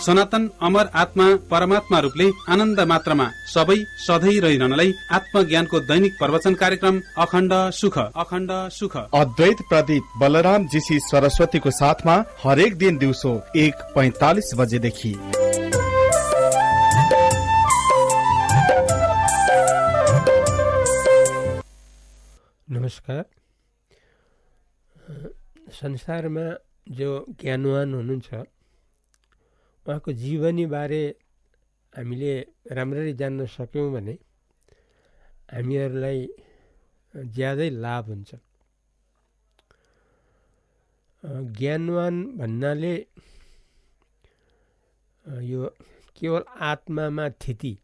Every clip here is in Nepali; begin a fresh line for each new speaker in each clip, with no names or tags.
सनातन अमर आत्मा परमात्मा रूपले आनन्द मात्रामा सबै सधैँ रहिरहनलाई आत्मज्ञानको दैनिक प्रवचन कार्यक्रम अखण्ड सुख
अद्वैत प्रदीप बलराम जीसी सरस्वतीको साथमा हरेक दिन दिउँसो 1:45 बजेदेखि।
नमस्कार। संसारमा जो ज्ञानवान हुनुहुन्छ उहाँको जीवनी बारे हामीले राम्ररी जान्न सक्यौँ भने हामीहरूलाई ज्यादै लाभ हुन्छ। ज्ञानवान भन्नाले यो केवल आत्मामा थिति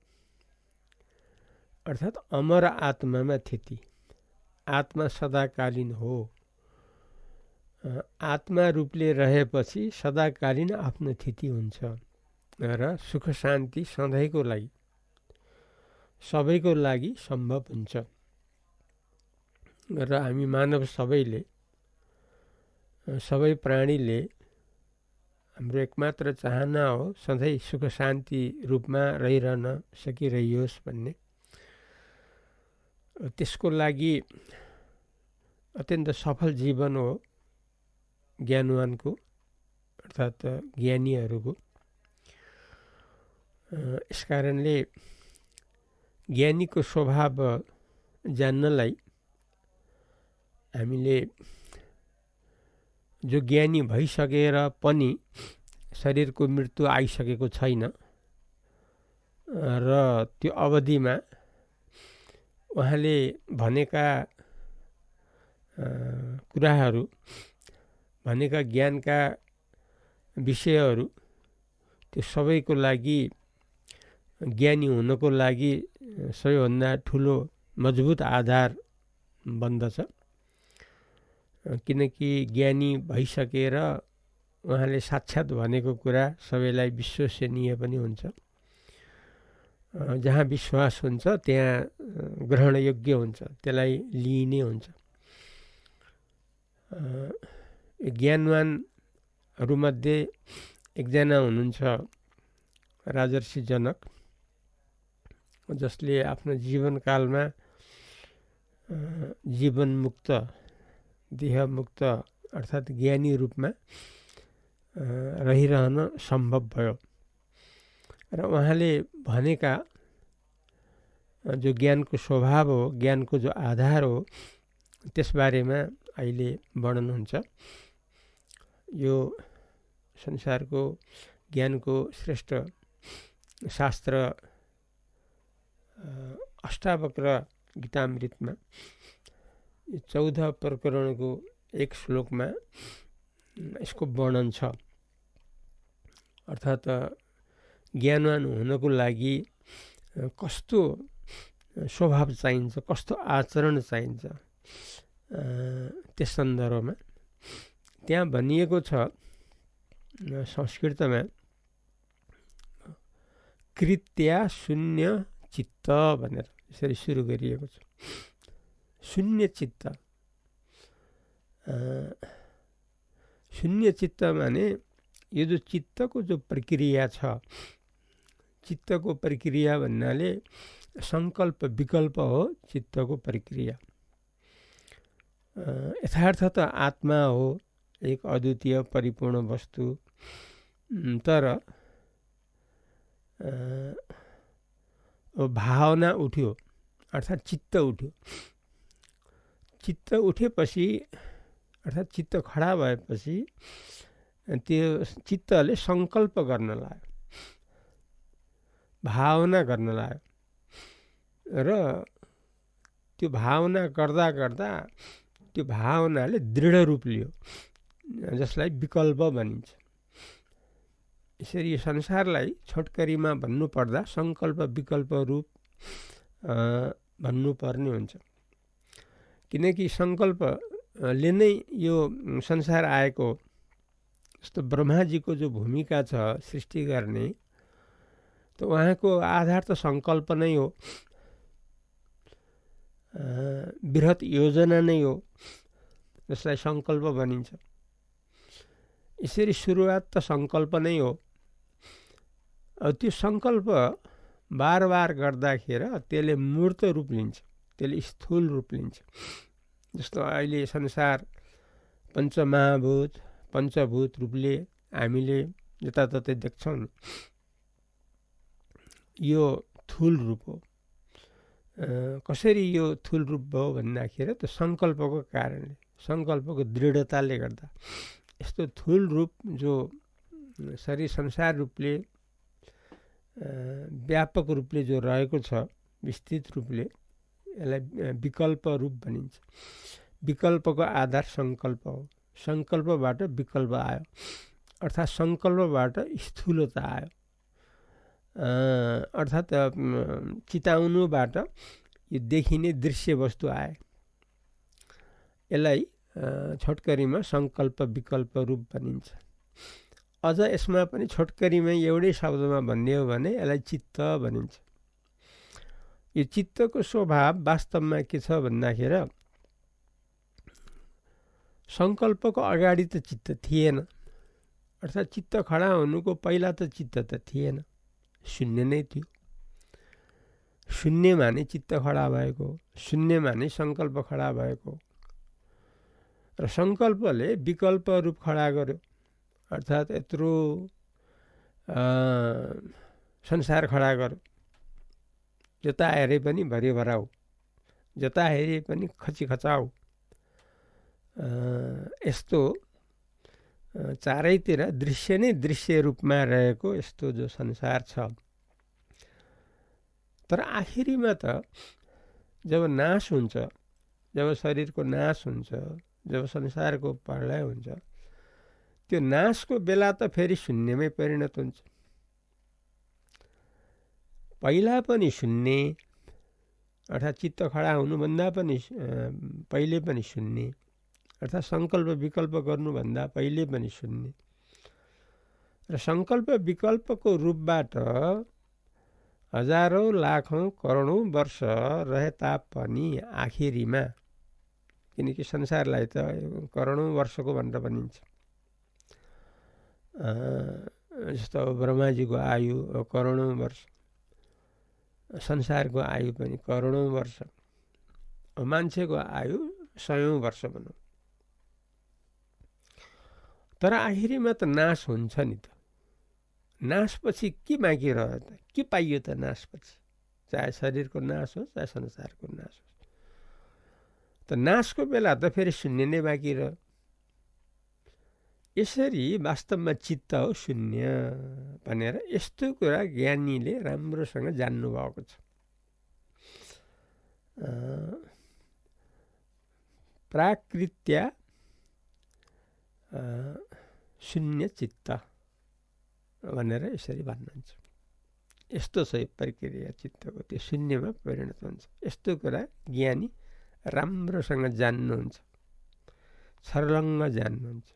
अर्थात् अमर आत्मामा थिति। आत्मा सदाकालीन हो। आत्मा रूपले रहेपछि सदाकालीन आफ्नो स्थिति हुन्छ र सुख शान्ति सधैँको लागि सबैको लागि सम्भव हुन्छ। र हामी मानव सबै प्राणीले हाम्रो एकमात्र चाहना हो सधैँ सुख शान्ति रूपमा रहिरहन सकिरहियोस् भन्ने। त्यसको लागि अत्यन्त सफल जीवन हो ज्ञानवानको अर्थात् ज्ञानीहरूको। यसकारणले ज्ञानीको स्वभाव जान्नलाई हामीले जो ज्ञानी भइसकेर पनि शरीरको मृत्यु आइसकेको छैन र त्यो अवधिमा उहाँले भनेका कुराहरू भनेका ज्ञानका विषयहरू त्यो सबैको लागि ज्ञानी हुनको लागि सबैभन्दा ठुलो मजबुत आधार बन्दछ। किनकि ज्ञानी भइसकेर उहाँले साक्षात् भनेको कुरा सबैलाई विश्वसनीय पनि हुन्छ। जहाँ विश्वास हुन्छ त्यहाँ ग्रहणयोग्य हुन्छ, त्यसलाई लिइने हुन्छ। ज्ञानवानहरूमध्ये एकजना हुनुहुन्छ राजर्षि जनक, जसले आफ्नो जीवनकालमा जीवनमुक्त देहमुक्त अर्थात् ज्ञानी रूपमा रहिरहन सम्भव भयो। र उहाँले भनेका जो ज्ञानको स्वभाव हो, ज्ञानको जो आधार हो, त्यसबारेमा अहिले वर्णन हुन्छ। यो संसारको ज्ञानको श्रेष्ठ शास्त्र अष्टावक्र गीतामृतमा 14 प्रकरणको एक श्लोकमा यसको वर्णन छ। अर्थात् ज्ञानवान हुनको लागि कस्तो स्वभाव चाहिन्छ, कस्तो आचरण चाहिन्छ, त्यस सन्दर्भमा त्यहाँ भनिएको छ संस्कृतमा कृत्या शून्य चित्त भनेर यसरी सुरु गरिएको छ। शून्य चित्त, शून्य चित्त माने यो जो चित्तको जो प्रक्रिया छ, चित्तको प्रक्रिया भन्नाले सङ्कल्प विकल्प हो चित्तको प्रक्रिया। यथार्थ त आत्मा हो, एक अद्वितीय परिपूर्ण वस्तु। तर भावना उठ्यो अर्थात् चित्त उठ्यो। चित्त उठेपछि अर्थात् चित्त खडा भएपछि त्यो चित्तले सङ्कल्प गर्न लाग्यो, भावना गर्न लाग्यो र त्यो भावना गर्दा गर्दा त्यो भावनाले दृढ रूप लियो, जसलाई विकल्प भनिन्छ। यसरी संसारलाई छोटकरीमा भन्नुपर्दा सङ्कल्प विकल्प रूप भन्नुपर्ने हुन्छ। किनकि सङ्कल्पले नै यो संसार आएको। जस्तो ब्रह्माजीको जो भूमिका छ सृष्टि गर्ने, त उहाँको आधार त सङ्कल्प नै हो, बृहत योजना नै हो, जसलाई सङ्कल्प भनिन्छ। यसरी सुरुवात त सङ्कल्प नै हो। त्यो सङ्कल्प बार बार गर्दाखेरि त्यसले मूर्त रूप लिन्छ, त्यसले स्थूल रूप लिन्छ। जस्तो अहिले संसार पञ्चमहाभूत पञ्चभूत रूपले हामीले जताततै देख्छौँ नि, यो थूल रूप हो। कसरी यो थूल रूप भयो भन्दाखेरि त्यो सङ्कल्पको कारणले, सङ्कल्पको दृढताले गर्दा यस्तो थूल रूप जो शरीर संसार रूपले व्यापक रूपले जो रहेको छ, विस्तृत रूपले, यसलाई विकल्प रूप भनिन्छ। विकल्पको आधार सङ्कल्प हो। सङ्कल्पबाट विकल्प आयो, अर्थात् सङ्कल्पबाट स्थूलता आयो, अर्थात् चिताउनुबाट यो देखिने दृश्य वस्तु आए। यसलाई छोटकरीमा सङ्कल्प विकल्प रूप भनिन्छ। अझ यसमा पनि छोटकरीमा एउटै शब्दमा भन्ने हो भने यसलाई चित्त भनिन्छ। यो चित्तको स्वभाव वास्तवमा के छ भन्दाखेरि सङ्कल्पको अगाडि त चित्त थिएन, अर्थात् चित्त खडा हुनुको पहिला त चित्त त थिएन, शून्य नै थियो। शून्यमा नै चित्त खडा भएको, शून्यमा नै सङ्कल्प खडा भएको र सङ्कल्पले विकल्प रूप खडा गर्यो, अर्थात् यत्रो संसार खडा गर्यो। जता हेरे पनि भरि भराउ, जता हेरे पनि खचिखचाउ, यस्तो चारैतिर दृश्य नै दृश्य रूपमा रहेको यस्तो जो संसार छ। तर आखिरीमा त जब नाश हुन्छ, जब शरीरको नाश हुन्छ, जब संसारको प्रलय हुन्छ, त्यो नाशको बेला त फेरि शून्यमै परिणत हुन्छ। पहिला पनि शून्य, अर्थात् चित्त खडा हुनुभन्दा पनि पहिले पनि शून्य, अर्थात् सङ्कल्प विकल्प गर्नुभन्दा पहिले पनि शून्य। र सङ्कल्प विकल्पको रूपबाट हजारौँ लाखौँ करोडौँ वर्ष रहे तापनि आखिरीमा, किनकि संसारलाई त करोडौँ वर्षको भनेर भनिन्छ। जस्तो ब्रह्माजीको आयु करोडौँ वर्ष, संसारको आयु पनि करोडौँ वर्ष, मान्छेको आयु 100औँ वर्ष भनौँ। तर आखिरीमा त नाश हुन्छ नि त। नाशपछि के बाँकी रह्यो त? के पाइयो त नाशपछि? चाहे शरीरको नाश होस्, चाहे संसारको नाश होस्, त नाशको बेला त फेरि शून्य नै बाँकी रह्यो। यसरी वास्तवमा चित्त हो शून्य भनेर यस्तो कुरा ज्ञानीले राम्रोसँग जान्नुभएको छ। प्राकृत्या शून्य चित्त भनेर यसरी भन्नुहुन्छ। यस्तो छ प्रक्रिया चित्तको, त्यो शून्यमा परिणत हुन्छ। यस्तो कुरा ज्ञानी राम्रोसँग जान्नुहुन्छ, छर्लङ्ग जान्नुहुन्छ।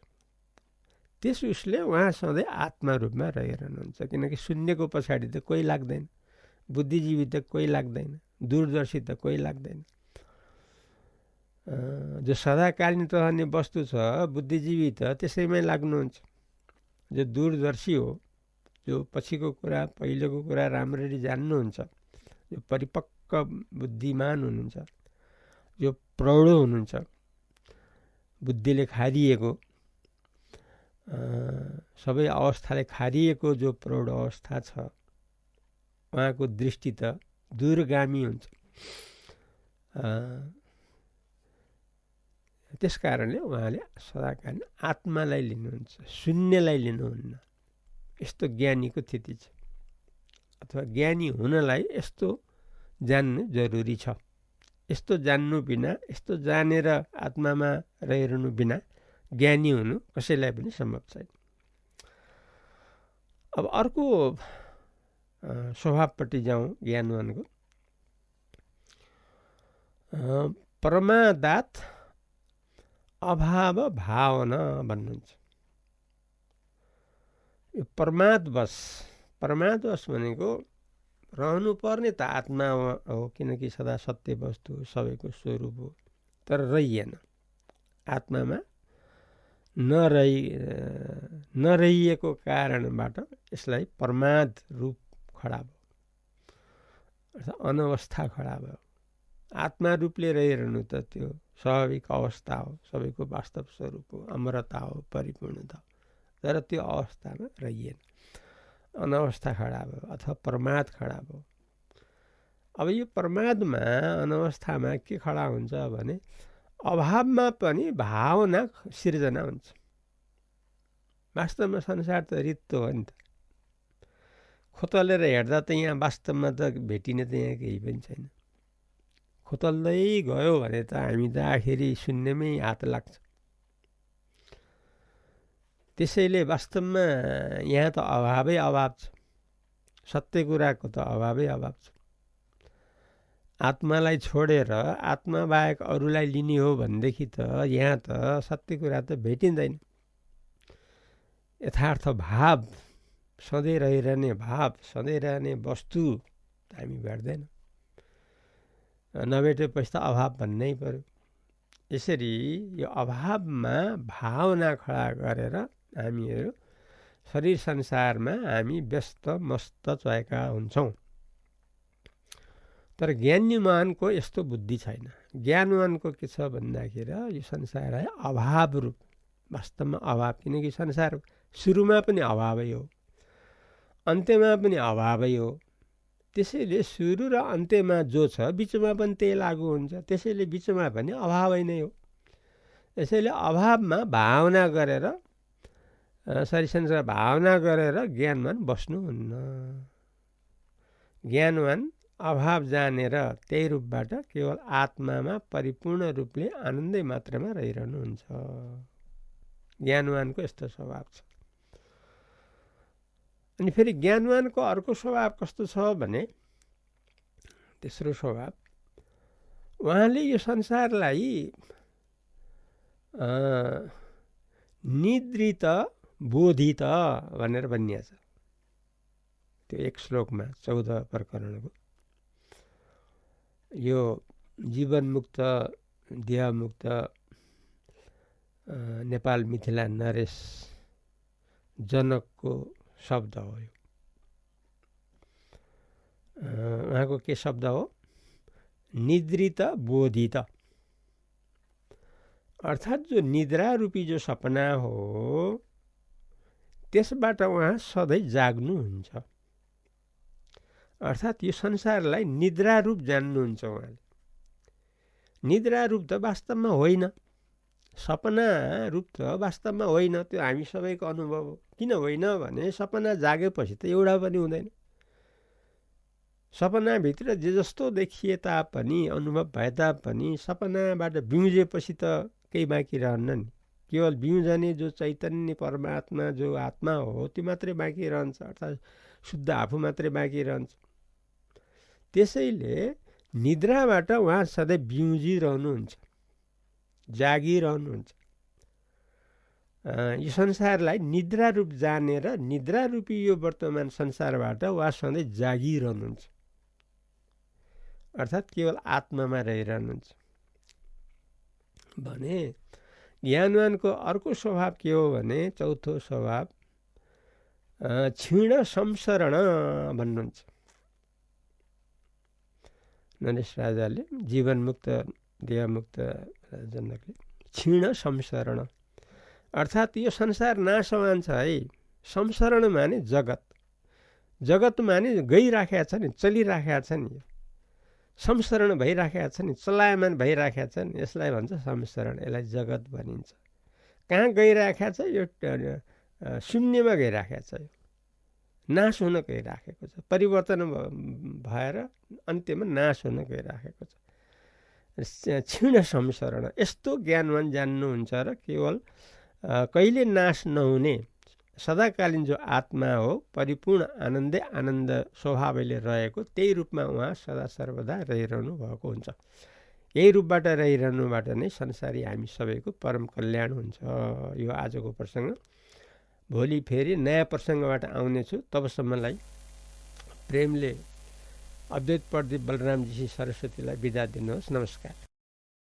त्यस उसले उहाँ सधैँ आत्मा रूपमा रहिरहनुहुन्छ, किनकि शून्यको पछाडि त कोही लाग्दैन, बुद्धिजीवी त कोही लाग्दैन, दूरदर्शी त कोही लाग्दैन। जो सदाकालीन रहने वस्तु छ, बुद्धिजीवी त त्यसैमै लाग्नुहुन्छ। जो दूरदर्शी हो, जो पछिको कुरा पहिलेको कुरा राम्ररी जान्नुहुन्छ, जो परिपक्व बुद्धिमान हुनुहुन्छ, जो प्रौढ हुनुहुन्छ, बुद्धिले खारिएको, सबै अवस्थाले खारिएको जो प्रौढ अवस्था छ, उहाँको दृष्टि त दूरगामी हुन्छ। त्यस कारणले उहाँले सदाकालीन आत्मालाई लिनुहुन्छ, शून्यलाई लिनुहुन्न। यस्तो ज्ञानीको स्थिति छ, अथवा ज्ञानी हुनलाई यस्तो जान्नु जरुरी छ। यस्तो जान्नु बिना, यस्तो जानेर आत्मामा रहिरहनु बिना ज्ञानी हुनु कसैलाई पनि सम्भव छैन। अब अर्को स्वभावपट्टि जाउँ ज्ञानवानको। प्रमादात अभाव भावना भन्नुहुन्छ। यो प्रमादवश, प्रमादवश भनेको रहनुपर्ने त आत्मा हो, किनकि सदा सत्य वस्तु सबैको स्वरूप हो, तर रहिएन। आत्मामा नरहिएको कारणबाट यसलाई प्रमाद रूप खडा भयो, अर्थात् अनवस्था खडा भयो। आत्मा रूपले रहिरहनु त त्यो स्वाभाविक अवस्था हो, सबैको वास्तव स्वरूप हो, अमरता हो, परिपूर्णता हो। तर त्यो अवस्थामा रहिएन, अनवस्था खडा भयो अथवा प्रमाद खडा भयो। अब यो प्रमादमा अनवस्थामा के खडा हुन्छ भने अभावमा पनि भावना सिर्जना हुन्छ। वास्तवमा संसार त रित्तो हो नि त, खोतलेर हेर्दा त यहाँ वास्तवमा त भेटिने त यहाँ केही पनि छैन। खोतल्दै गयो भने त हामी त आखिरी शून्यमै हात लाग्छ। त्यसैले वास्तवमा यहाँ त अभावै अभाव छ, सत्य कुराको त अभावै अभाव छ। आत्मालाई छोडेर आत्मा बाहेक अरूलाई लिने हो भनेदेखि त यहाँ त सत्य कुरा त भेटिँदैन। यथार्थ भाव, सधैँ रहिरहने भाव, सधैँ रहने वस्तु हामी भेट्दैन। नभेटेपछि त अभाव भन्नै पर्यो। यसरी यो अभावमा भावना खडा गरेर हामीहरू शरीर संसारमा हामी व्यस्त मस्त चएका हुन्छौँ। तर ज्ञानीमानको यस्तो बुद्धि छैन। ज्ञानवानको के छ भन्दाखेरि यो संसार है अभाव रूप, वास्तवमा अभाव, किनकि संसार सुरुमा पनि अभावै हो, अन्त्यमा पनि अभावै हो। त्यसैले सुरु र अन्त्यमा जो छ बिचमा पनि त्यही लागु हुन्छ। त्यसैले बिचमा पनि अभावै नै हो। यसैले अभावमा भावना गरेर शरीर संसार भावना गरेर ज्ञानवान बस्नुहुन्न। ज्ञानवान अभाव जानेर त्यही रूपबाट केवल आत्मामा परिपूर्ण रूपले आनन्दै मात्रामा रहिरहनुहुन्छ। ज्ञानवानको यस्तो स्वभाव छ। अनि फेरि ज्ञानवानको अर्को स्वभाव कस्तो छ भने, तेस्रो स्वभाव, उहाँले यो संसारलाई निद्रित बोधित भनेर भनिएको छ। त्यो एक श्लोकमा 14 प्रकरणको। यो जीवनमुक्त देहमुक्त नेपाल मिथिला नरेश जनकको शब्द हो। यो उहाँको के शब्द हो? निद्रित बोधित, अर्थात् जो निद्रा रूपी जो सपना हो त्यसबाट उहाँ सधैँ जाग्नुहुन्छ। अर्थात् यो संसारलाई निद्रा रूप जान्नुहुन्छ उहाँले। निद्रा रूप त वास्तवमा होइन, सपना रूप त वास्तवमा होइन। त्यो हामी सबैको अनुभव हो। किन होइन भने सपना जागेपछि त एउटा पनि हुँदैन। सपनाभित्र जे जस्तो देखिए तापनि, अनुभव भए तापनि सपनाबाट बिउजेपछि त केही बाँकी रहन्न नि। केवल बिउजने जो चैतन्य परमात्मा जो आत्मा हो त्यो मात्रै बाँकी रहन्छ, अर्थात् शुद्ध आफू मात्रै बाँकी रहन्छ। त्यसैले निद्राबाट उहाँ सधैँ बिउजिरहनुहुन्छ, जागिरहनुहुन्छ। यो संसारलाई निद्रा रूप जानेर निद्रा रूपी यो वर्तमान संसारबाट उहाँ सधैँ जागिरहनुहुन्छ, अर्थात् केवल आत्मामा रहिरहनुहुन्छ। भने ज्ञानवानको अर्को स्वभाव के हो भने, चौथो स्वभाव क्षीण संसरण भन्नुहुन्छ। नरेश राजाले, जीवनमुक्त देहमुक्त जनकले क्षीण संसरण, अर्थात् यो संसार नाशवान छ है। संसरण माने जगत, जगत माने गइराखेका छ नि, चलिराखेका छ नि, संसरण भइराखेका छ नि, चलायमान भइराखेका छ नि, यसलाई भन्छ संसरण। यसलाई जगत भनिन्छ। कहाँ गइराखेका छ? यो शून्यमा गइराखेका छ, नाश हुन गइराखेको छ, परिवर्तन भएर अन्त्यमा नाश हुन गइराखेको छ। क्षीण संसरण, यस्तो ज्ञानवान जान्नुहुन्छ र केवल कहिले नाश नहुने सदाकालीन जो आत्मा हो, परिपूर्ण आनन्दै आनन्द स्वभावले रहेको, त्यही रूपमा उहाँ सदा सर्वदा रहिरहनु भएको हुन्छ। यही रूपबाट रहिरहनुबाट नै संसारी हामी सबैको परम कल्याण हुन्छ। यो आजको प्रसङ्ग। भोलि फेरि नयाँ प्रसङ्गबाट आउनेछु। तबसम्मलाई प्रेमले अद्वैत प्रदीप बलरामजी सरस्वतीलाई बिदा दिनुहोस्। नमस्कार।